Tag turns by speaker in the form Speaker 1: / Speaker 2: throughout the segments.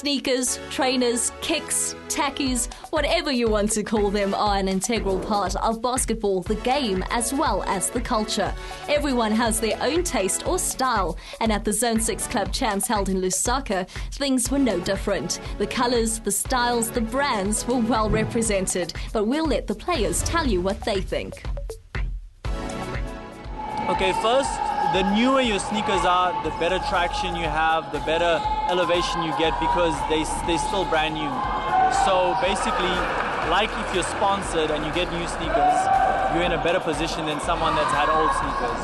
Speaker 1: Sneakers, trainers, kicks, tackies, whatever you want to call them are an integral part of basketball, the game, as well as the culture. Everyone has their own taste or style, and at the Zone 6 Club Champs held in Lusaka, things were no different. The colours, the styles, the brands were well represented, but we'll let the players tell you what they think.
Speaker 2: Okay, first, the newer your sneakers are, the better traction you have, the better elevation you get because they're still brand new. So basically, like if you're sponsored and you get new sneakers, you're in a better position than someone that's had old sneakers.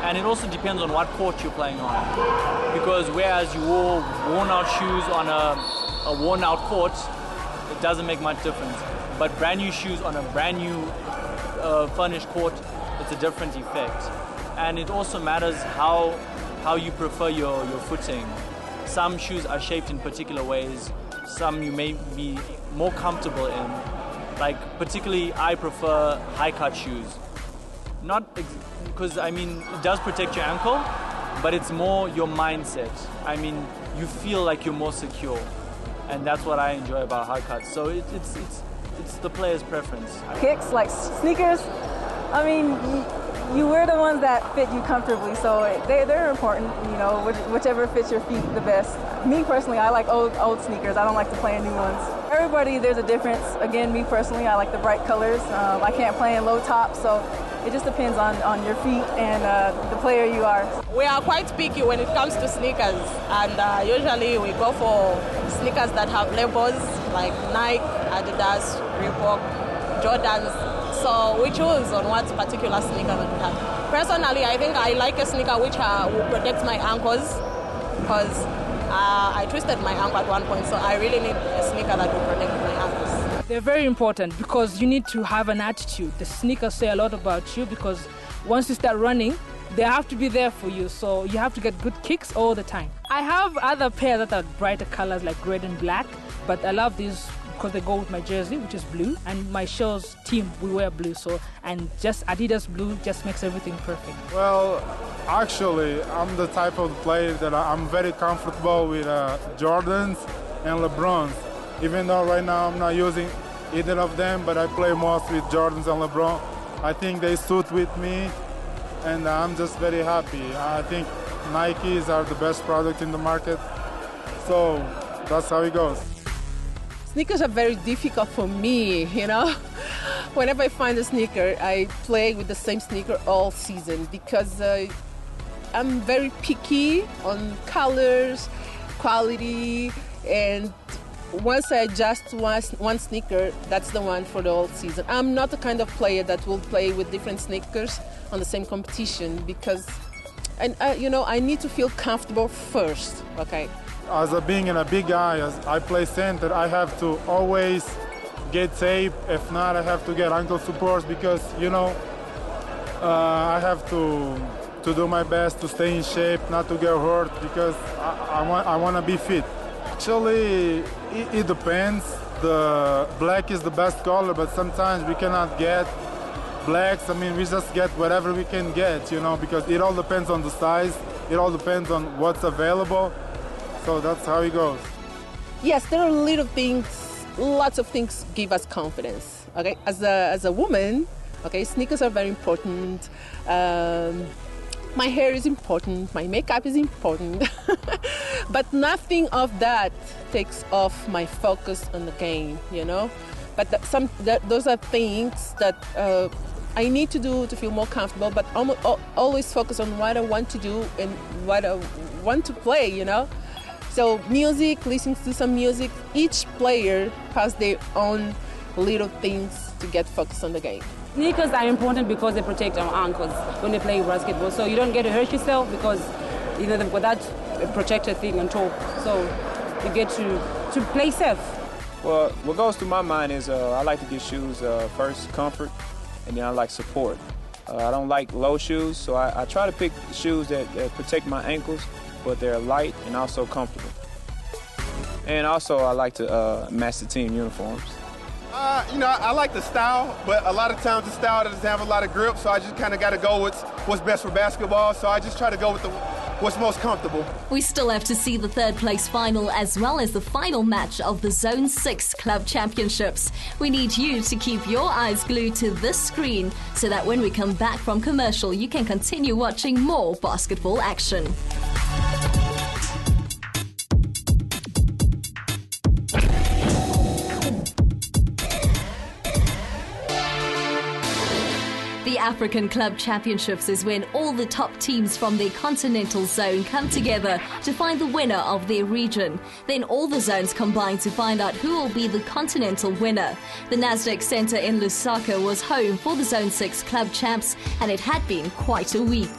Speaker 2: And it also depends on what court you're playing on. Because whereas you wore worn-out shoes on a worn-out court, it doesn't make much difference. But brand new shoes on a brand new furnished court, it's a different effect. And it also matters how you prefer your footing. Some shoes are shaped in particular ways. Some you may be more comfortable in. Like particularly I prefer high cut shoes. Not because it does protect your ankle, but it's more your mindset. You feel like you're more secure. And that's what I enjoy about high cuts. So it's the player's preference.
Speaker 3: Kicks like sneakers, you wear the ones that fit you comfortably, so they're important, whichever fits your feet the best. Me personally, I like old sneakers. I don't like to play in new ones. Everybody, there's a difference. Again, me personally, I like the bright colors. I can't play in low top, so it just depends on your feet and the player you are.
Speaker 4: We are quite picky when it comes to sneakers, and usually we go for sneakers that have labels like Nike, Adidas, Reebok, Jordans. So we choose on what particular sneaker that we have. Personally, I think I like a sneaker which will protect my ankles because I twisted my ankle at one point, so I really need a sneaker that will protect my ankles.
Speaker 5: They're very important because you need to have an attitude. The sneakers say a lot about you because once you start running, they have to be there for you, so you have to get good kicks all the time. I have other pairs that are brighter colors like red and black, but I love these because they go with my jersey, which is blue, and my show's team, we wear blue, and just Adidas blue just makes everything perfect.
Speaker 6: Well, actually, I'm the type of player that I'm very comfortable with Jordans and LeBrons. Even though right now I'm not using either of them, but I play most with Jordans and LeBron. I think they suit with me, and I'm just very happy. I think Nikes are the best product in the market, so that's how it goes.
Speaker 7: Sneakers are very difficult for me, Whenever I find a sneaker, I play with the same sneaker all season because I'm very picky on colors, quality, and once I adjust one sneaker, that's the one for the whole season. I'm not the kind of player that will play with different sneakers on the same competition because, I need to feel comfortable first, okay?
Speaker 6: As being a big guy, as I play center, I have to always get tape. If not, I have to get ankle supports because, I have to do my best to stay in shape, not to get hurt because I want to be fit. Actually, it depends. The black is the best color, but sometimes we cannot get blacks. We just get whatever we can get, because it all depends on the size. It all depends on what's available. So that's how it goes.
Speaker 7: Yes, there are little things, lots of things give us confidence. Okay, as a woman, okay, sneakers are very important. My hair is important, my makeup is important, but nothing of that takes off my focus on the game, But those are things that I need to do to feel more comfortable, but always focus on what I want to do and what I want to play, So music, listening to some music, each player has their own little things to get focused on the game.
Speaker 8: Sneakers are important because they protect our ankles when we play basketball. So you don't get to hurt yourself because they've got that protector thing on top. So you get to play safe.
Speaker 9: Well, what goes through my mind is I like to get shoes first, comfort, and then I like support. I don't like low shoes, so I try to pick shoes that protect my ankles, but they're light and also comfortable. And also I like to match the team uniforms.
Speaker 10: I like the style, but a lot of times the style doesn't have a lot of grip, so I just kind of got to go with what's best for basketball. So I just try to go with what's most comfortable.
Speaker 1: We still have to see the third place final as well as the final match of the Zone 6 Club Championships. We need you to keep your eyes glued to this screen so that when we come back from commercial, you can continue watching more basketball action. The African Club Championships is when all the top teams from their continental zone come together to find the winner of their region. Then all the zones combine to find out who will be the continental winner. The Nasdaq Center in Lusaka was home for the Zone 6 Club Champs, and it had been quite a week.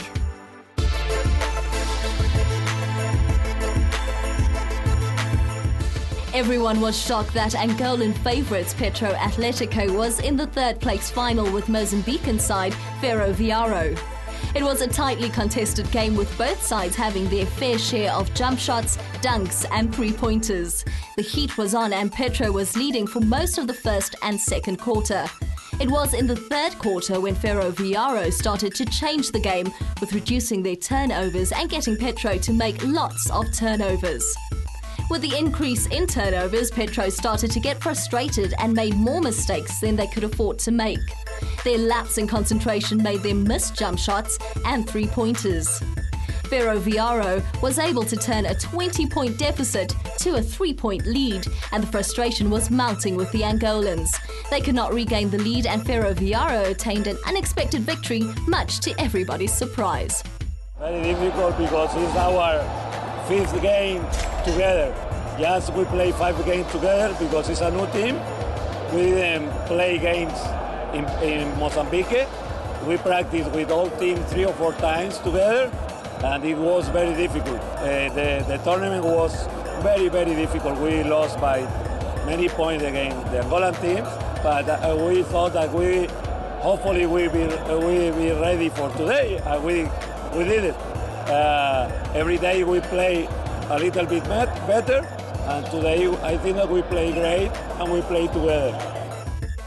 Speaker 1: Everyone was shocked that Angolan favourites Petro Atletico was in the third place final with Mozambican side Ferroviário. It was a tightly contested game with both sides having their fair share of jump shots, dunks and three-pointers. The heat was on and Petro was leading for most of the first and second quarter. It was in the third quarter when Ferroviário started to change the game with reducing their turnovers and getting Petro to make lots of turnovers. With the increase in turnovers, Petro started to get frustrated and made more mistakes than they could afford to make. Their lapse in concentration made them miss jump shots and three-pointers. Ferroviário was able to turn a 20-point deficit to a 3-point lead, and the frustration was mounting with the Angolans. They could not regain the lead, and Ferroviário attained an unexpected victory, much to everybody's surprise.
Speaker 11: Very difficult because it's our 5th game together. Yes, we play 5 games together because it's a new team. We didn't play games in Mozambique. We practiced with all teams 3 or 4 times together, and it was very difficult. The tournament was very, very difficult. We lost by many points against the Angolan teams, but we thought that hopefully we be ready for today, and we did it. Every day we play a little bit better, and today I think that we play great and we play together.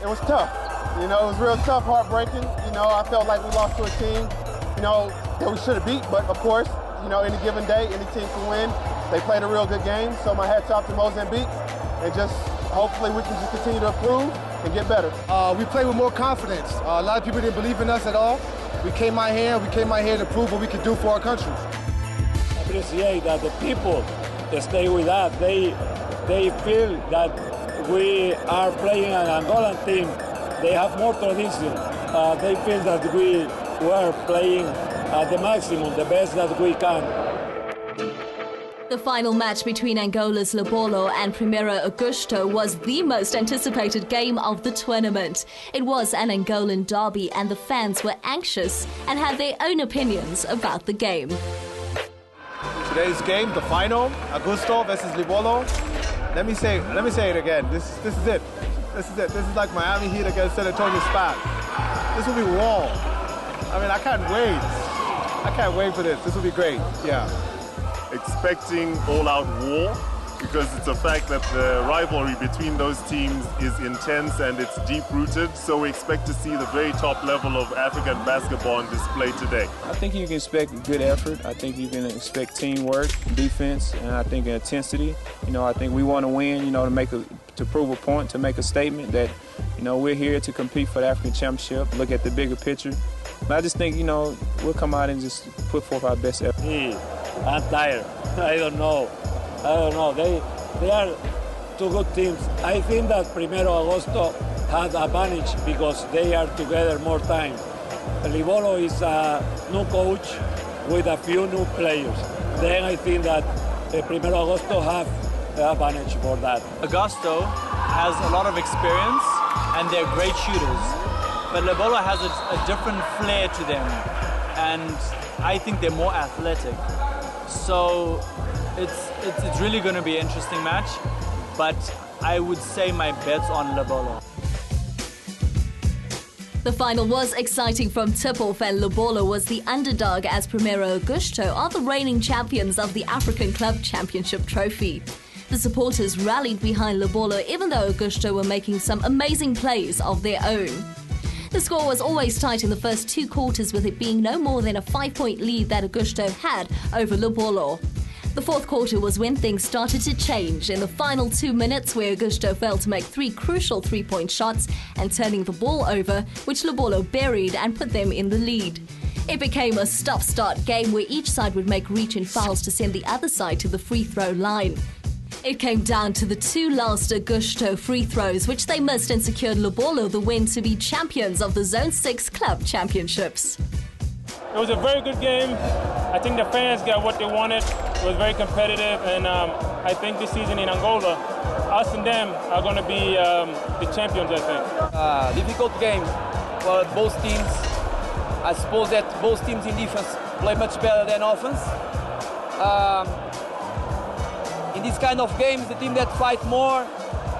Speaker 10: It was tough. You know, it was real tough, heartbreaking. You know, I felt like we lost to a team, you know, that we should have beat, but of course, you know, any given day, any team can win. They played a real good game, so my hat's off to Mozambique, and just hopefully we can just continue to improve and get better.
Speaker 12: We played with more confidence. A lot of people didn't believe in us at all. We came out here to prove what we could do for our country.
Speaker 11: I appreciate that the people that stay with us, they feel that we are playing an Angolan team. They have more tradition. They feel that we were playing at the maximum, the best that we can.
Speaker 1: The final match between Angola's Lobolo and Primeiro Augusto was the most anticipated game of the tournament. It was an Angolan derby and the fans were anxious and had their own opinions about the game.
Speaker 10: Today's game, the final, Augusto versus Lobolo. Let me say it again. This is it. This is it. This is like Miami Heat against San Antonio Spurs. This will be war. I mean, I can't wait. I can't wait for this. This will be great. Yeah.
Speaker 13: Expecting all-out war because it's a fact that the rivalry between those teams is intense and it's deep-rooted, so we expect to see the very top level of African basketball on display today.
Speaker 9: I think you can expect good effort. I think you can expect teamwork, defense, and I think intensity. You know, I think we want to win, you know, to prove a point, to make a statement that, you know, we're here to compete for the African Championship, look at the bigger picture. But I just think, you know, we'll come out and just put forth our best effort.
Speaker 11: I'm tired. I don't know. They are 2 good teams. I think that Primeiro Augusto has advantage because they are together more time. Lobolo is a new coach with a few new players. Then I think that Primeiro Augusto have the advantage for that.
Speaker 2: Augusto has a lot of experience and they're great shooters. But Lobolo has a different flair to them, and I think they're more athletic. So it's really going to be an interesting match, but I would say my bet's on Lobolo.
Speaker 1: The final was exciting from tip-off, and Lobolo was the underdog as Primeiro Augusto are the reigning champions of the African Club Championship trophy. The supporters rallied behind Lobolo even though Augusto were making some amazing plays of their own. The score was always tight in the first 2 quarters, with it being no more than a 5-point lead that Augusto had over Lobolo. The 4th quarter was when things started to change in the final 2 minutes, where Augusto failed to make 3 crucial 3-point shots and turning the ball over, which Lobolo buried and put them in the lead. It became a stop-start game where each side would make reach-in fouls to send the other side to the free throw line. It came down to the 2 last Augusto free throws, which they missed, and secured Lobolo the win to be champions of the Zone 6 Club Championships.
Speaker 14: It was a very good game. I think the fans got what they wanted. It was very competitive, and I think this season in Angola, us and them are going to be the champions, I think.
Speaker 15: Difficult game for both teams. I suppose that both teams in defense play much better than offense. In this kind of games, the team that fight more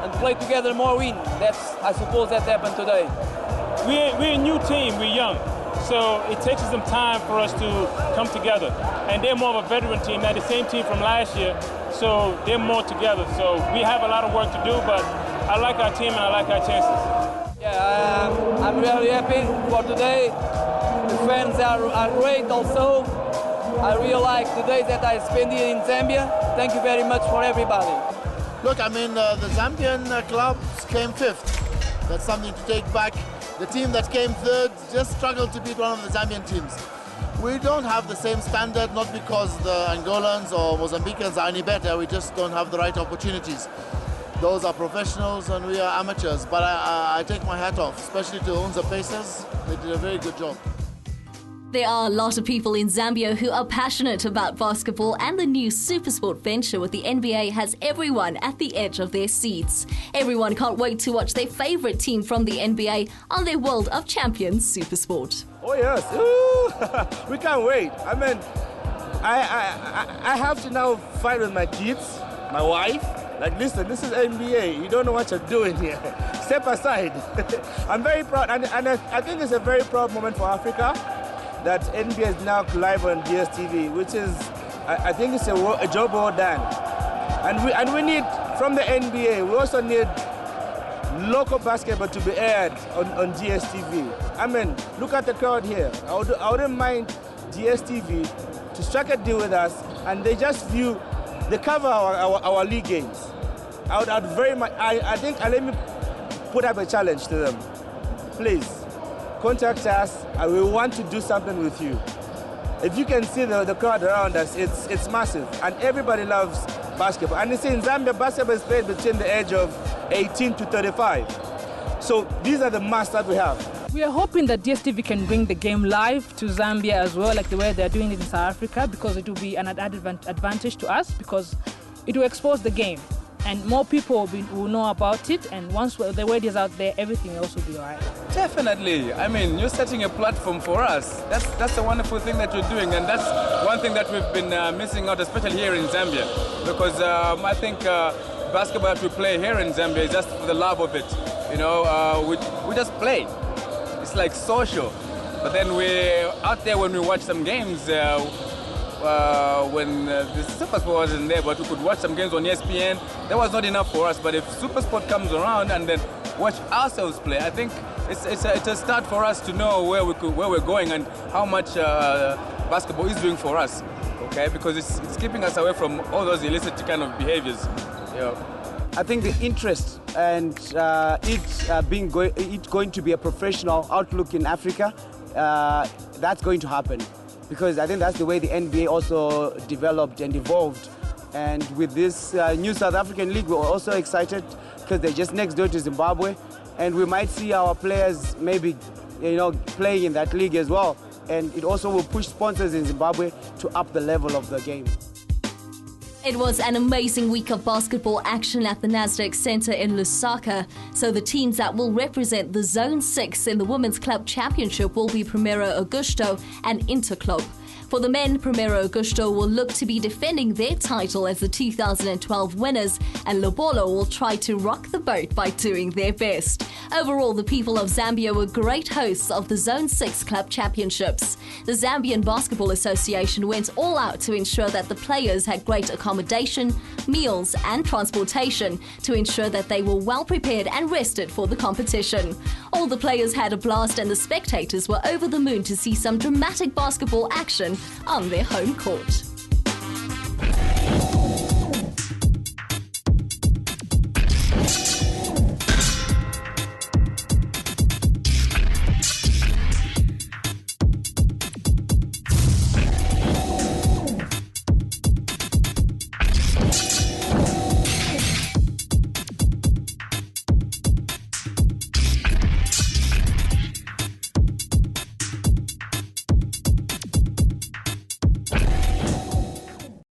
Speaker 15: and play together more win. I suppose that happened today.
Speaker 14: We're a new team, we're young. So it takes some time for us to come together. And they're more of a veteran team, not the same team from last year. So they're more together. So we have a lot of work to do, but I like our team and I like our chances.
Speaker 15: Yeah, I'm really happy for today. The fans are great also. I really like the days that I spent here in Zambia. Thank you very much for everybody.
Speaker 12: Look, I mean, the Zambian clubs came 5th. That's something to take back. The team that came 3rd just struggled to beat one of the Zambian teams. We don't have the same standard, not because the Angolans or Mozambicans are any better, we just don't have the right opportunities. Those are professionals and we are amateurs, but I take my hat off, especially to Unza Pacers. They did a very good job.
Speaker 1: There are a lot of people in Zambia who are passionate about basketball, and the new Supersport venture with the NBA has everyone at the edge of their seats. Everyone can't wait to watch their favorite team from the NBA on their World of Champions Supersport.
Speaker 16: Oh yes, ooh, we can't wait. I mean, I have to now fight with my kids, my wife. Like, listen, this is NBA. You don't know what you're doing here. Step aside. I'm very proud, and I think it's a very proud moment for Africa that NBA is now live on DSTV, which is, I think it's a job well done. And we need, from the NBA, we also need local basketball to be aired on DSTV. I mean, look at the crowd here. I wouldn't mind DSTV to strike a deal with us, and they just view, they cover our league games. I'd very much, I think, let me put up a challenge to them. Please, contact us, and we want to do something with you. If you can see the crowd around us, it's massive, and everybody loves basketball. And you see, in Zambia, basketball is played between the age of 18 to 35. So these are the must that we have.
Speaker 5: We are hoping that DSTV can bring the game live to Zambia as well, like the way they're doing it in South Africa, because it will be an added advantage to us, because it will expose the game. And more people will know about it, and once the word is out there, everything else will be all right.
Speaker 17: Definitely. I mean, you're setting a platform for us. That's a wonderful thing that you're doing, and that's one thing that we've been missing out, especially here in Zambia, because I think basketball that we play here in Zambia is just for the love of it. You know, we just play. It's like social. But then we're out there when we watch some games. When the Supersport wasn't there, but we could watch some games on ESPN. That was not enough for us. But if Supersport comes around and then watch ourselves play, I think it's a start for us to know where we're going and how much basketball is doing for us. Okay, because it's keeping us away from all those illicit kind of behaviors. Yeah.
Speaker 18: I think the interest and it going to be a professional outlook in Africa, that's going to happen. Because I think that's the way the NBA also developed and evolved. And with this new South African league, we're also excited because they're just next door to Zimbabwe. And we might see our players maybe, playing in that league as well. And it also will push sponsors in Zimbabwe to up the level of the game.
Speaker 1: It was an amazing week of basketball action at the Nasdaq Center in Lusaka. So the teams that will represent the Zone 6 in the Women's Club Championship will be Primeiro Augusto and Interclub. For the men, Primeiro Augusto will look to be defending their title as the 2012 winners, and Lobolo will try to rock the boat by doing their best. Overall, the people of Zambia were great hosts of the Zone 6 Club Championships. The Zambian Basketball Association went all out to ensure that the players had great accommodation, meals and transportation to ensure that they were well prepared and rested for the competition. All the players had a blast and the spectators were over the moon to see some dramatic basketball action on their home court.